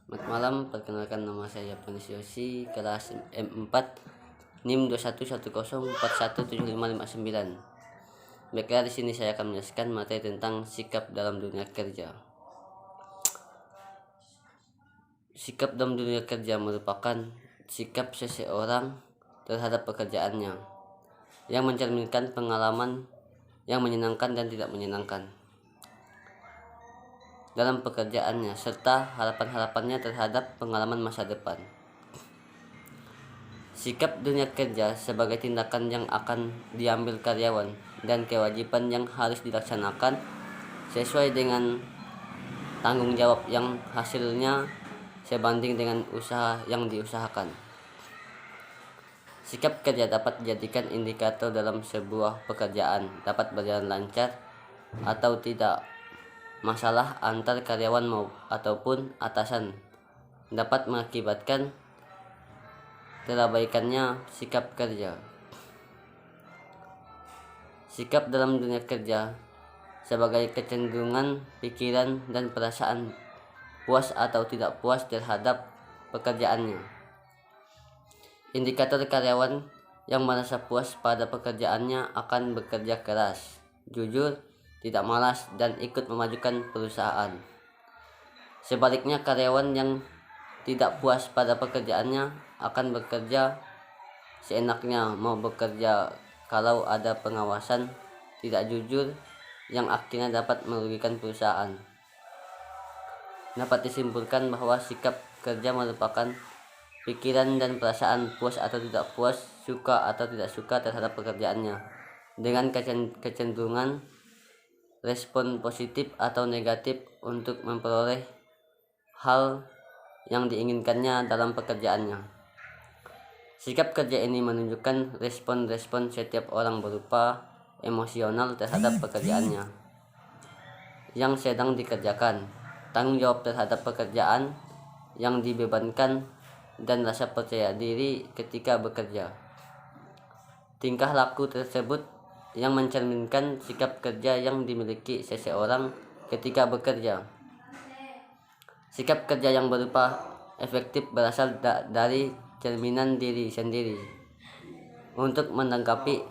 Selamat malam, perkenalkan nama saya Panis Yosi, kelas M4, NIM 2110417559. Baiklah, di sini saya akan menjelaskan materi tentang sikap dalam dunia kerja. Sikap dalam dunia kerja merupakan sikap seseorang terhadap pekerjaannya yang mencerminkan pengalaman yang menyenangkan dan tidak menyenangkan dalam pekerjaannya serta harapan-harapannya terhadap pengalaman masa depan. Sikap dunia kerja sebagai tindakan yang akan diambil karyawan dan kewajiban yang harus dilaksanakan sesuai dengan tanggung jawab yang hasilnya sebanding dengan usaha yang diusahakan. Sikap kerja dapat dijadikan indikator dalam sebuah pekerjaan dapat berjalan lancar atau tidak. Masalah antar karyawan ataupun atasan dapat mengakibatkan terabaikannya sikap kerja. Sikap dalam dunia kerja sebagai kecenderungan pikiran dan perasaan puas atau tidak puas terhadap pekerjaannya. Indikator karyawan yang merasa puas pada pekerjaannya akan bekerja keras, jujur, tidak malas, dan ikut memajukan perusahaan. Sebaliknya, karyawan yang tidak puas pada pekerjaannya akan bekerja seenaknya, mau bekerja kalau ada pengawasan, tidak jujur, yang akhirnya dapat merugikan perusahaan. Dapat disimpulkan bahwa sikap kerja merupakan pikiran dan perasaan puas atau tidak puas, suka atau tidak suka terhadap pekerjaannya, dengan kecenderungan respon positif atau negatif untuk memperoleh hal yang diinginkannya dalam pekerjaannya. Sikap kerja ini menunjukkan respon-respon setiap orang berupa emosional terhadap pekerjaannya yang sedang dikerjakan, tanggung jawab terhadap pekerjaan yang dibebankan, dan rasa percaya diri ketika bekerja. Tingkah laku tersebut yang mencerminkan sikap kerja yang dimiliki seseorang ketika bekerja. Sikap kerja yang berupa efektif berasal dari cerminan diri sendiri untuk menanggapi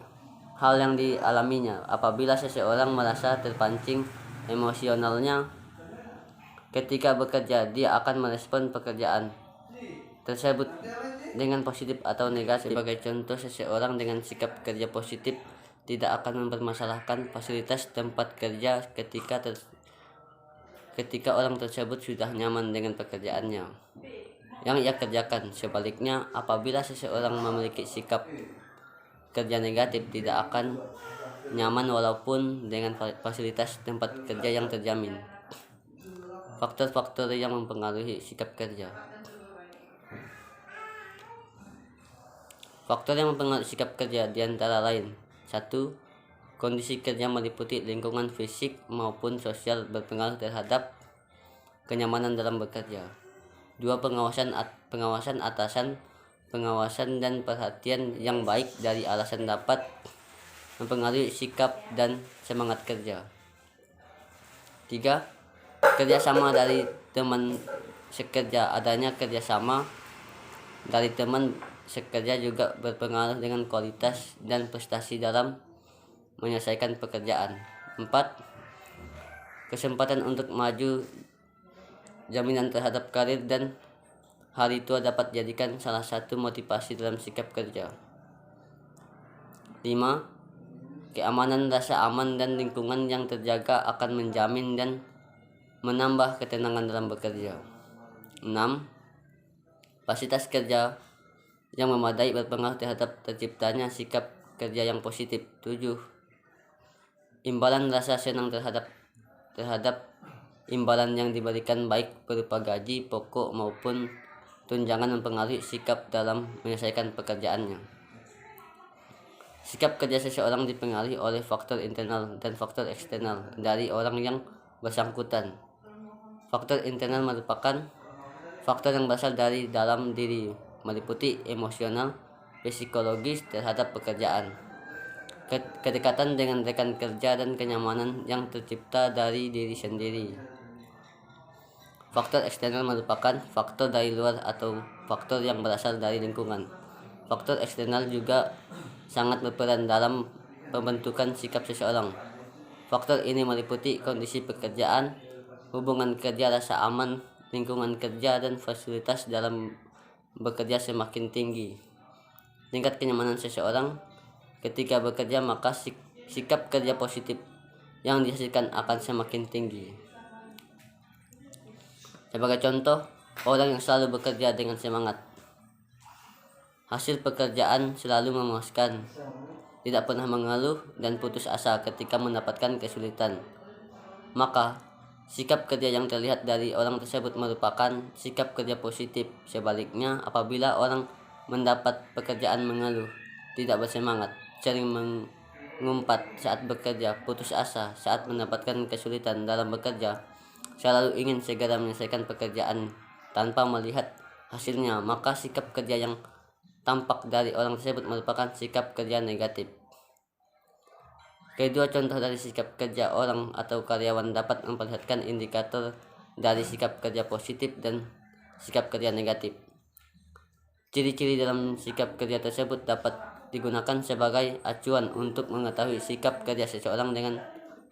hal yang dialaminya. Apabila seseorang merasa terpancing emosionalnya ketika bekerja, dia akan merespon pekerjaan tersebut dengan positif atau negatif. Sebagai contoh, seseorang dengan sikap kerja positif tidak akan mempermasalahkan fasilitas tempat kerja ketika orang tersebut sudah nyaman dengan pekerjaannya yang ia kerjakan. Sebaliknya, apabila seseorang memiliki sikap kerja negatif, tidak akan nyaman walaupun dengan fasilitas tempat kerja yang terjamin. Faktor-faktor yang mempengaruhi sikap kerja. Faktor yang mempengaruhi sikap kerja diantara lain: 1. Kondisi kerja meliputi lingkungan fisik maupun sosial berpengaruh terhadap kenyamanan dalam bekerja. 2. Pengawasan atasan, pengawasan dan perhatian yang baik dari atasan dapat mempengaruhi sikap dan semangat kerja. 3. Kerjasama dari teman sekerja. Adanya kerjasama dari teman sekerja juga berpengaruh dengan kualitas dan prestasi dalam menyelesaikan pekerjaan. 4. Kesempatan untuk maju, jaminan terhadap karir dan hari tua dapat dijadikan salah satu motivasi dalam sikap kerja. 5. Keamanan, rasa aman dan lingkungan yang terjaga akan menjamin dan menambah ketenangan dalam bekerja. 6. Fasilitas kerja yang memadai berpengaruh terhadap terciptanya sikap kerja yang positif. 7. Imbalan rasa senang terhadap imbalan yang diberikan baik berupa gaji pokok maupun tunjangan mempengaruhi sikap dalam menyelesaikan pekerjaannya. Sikap kerja seseorang dipengaruhi oleh faktor internal dan faktor eksternal dari orang yang bersangkutan. Faktor internal merupakan faktor yang berasal dari dalam diri, meliputi emosional, psikologis terhadap pekerjaan, kedekatan dengan rekan kerja, dan kenyamanan yang tercipta dari diri sendiri. Faktor eksternal merupakan faktor dari luar atau faktor yang berasal dari lingkungan. Faktor eksternal juga sangat berperan dalam pembentukan sikap seseorang. Faktor ini meliputi kondisi pekerjaan, hubungan kerja, rasa aman, lingkungan kerja, dan fasilitas dalam bekerja semakin tinggi. Tingkat kenyamanan seseorang ketika bekerja, maka sikap kerja positif yang dihasilkan akan semakin tinggi. Sebagai contoh, orang yang selalu bekerja dengan semangat, hasil pekerjaan selalu memuaskan, tidak pernah mengeluh dan putus asa ketika mendapatkan kesulitan, maka sikap kerja yang terlihat dari orang tersebut merupakan sikap kerja positif. Sebaliknya, apabila orang mendapat pekerjaan mengeluh, tidak bersemangat, sering mengumpat saat bekerja, putus asa saat mendapatkan kesulitan dalam bekerja, selalu ingin segera menyelesaikan pekerjaan tanpa melihat hasilnya, maka sikap kerja yang tampak dari orang tersebut merupakan sikap kerja negatif. Kedua contoh dari sikap kerja orang atau karyawan dapat memperlihatkan indikator dari sikap kerja positif dan sikap kerja negatif. Ciri-ciri dalam sikap kerja tersebut dapat digunakan sebagai acuan untuk mengetahui sikap kerja seseorang dengan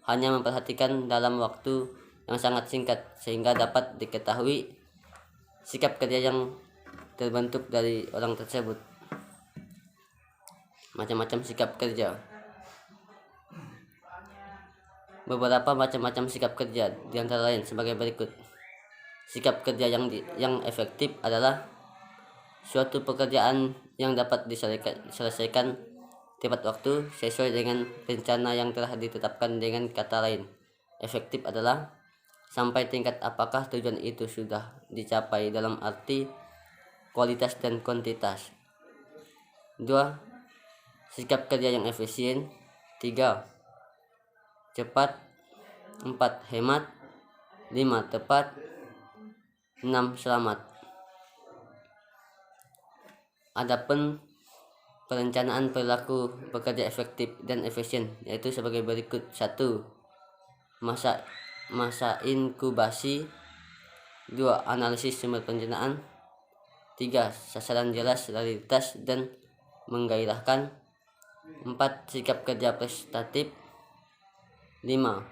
hanya memperhatikan dalam waktu yang sangat singkat, sehingga dapat diketahui sikap kerja yang terbentuk dari orang tersebut. Macam-macam sikap kerja. Beberapa macam-macam sikap kerja diantara lain sebagai berikut. Sikap kerja yang efektif adalah suatu pekerjaan yang dapat diselesaikan tepat waktu sesuai dengan rencana yang telah ditetapkan. Dengan kata lain, efektif adalah sampai tingkat apakah tujuan itu sudah dicapai dalam arti kualitas dan kuantitas. 2. Sikap kerja yang efisien. 3. Cepat. 4. Hemat. 5. Tepat. 6. Selamat. Adapun perencanaan perilaku bekerja efektif dan efisien yaitu sebagai berikut. 1. Masa inkubasi. 2. Analisis sumber pencernaan. 3. Sasaran jelas, realitas, dan menggairahkan. 4. Sikap kerja prestatif. 5.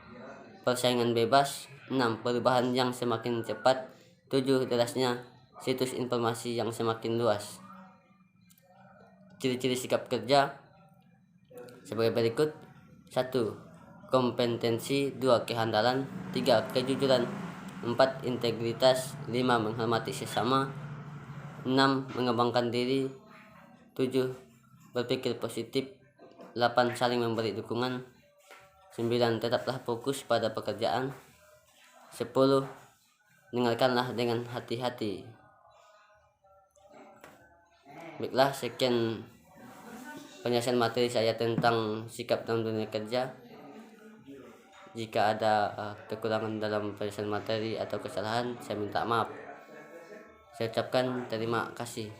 Persaingan bebas. 6. Perubahan yang semakin cepat. 7. Derasnya situs informasi yang semakin luas. Ciri-ciri sikap kerja sebagai berikut. 1. Kompetensi. 2. Kehandalan. 3. Kejujuran. 4. Integritas. 5. Menghormati sesama. 6. Mengembangkan diri. 7. Berpikir positif. 8. Saling memberi dukungan. 9. Tetaplah fokus pada pekerjaan. 10. Dengarkanlah dengan hati-hati. Baiklah, sekian penjelasan materi saya tentang sikap dalam dunia kerja. Jika ada kekurangan dalam penjelasan materi atau kesalahan, saya minta maaf. Saya ucapkan terima kasih.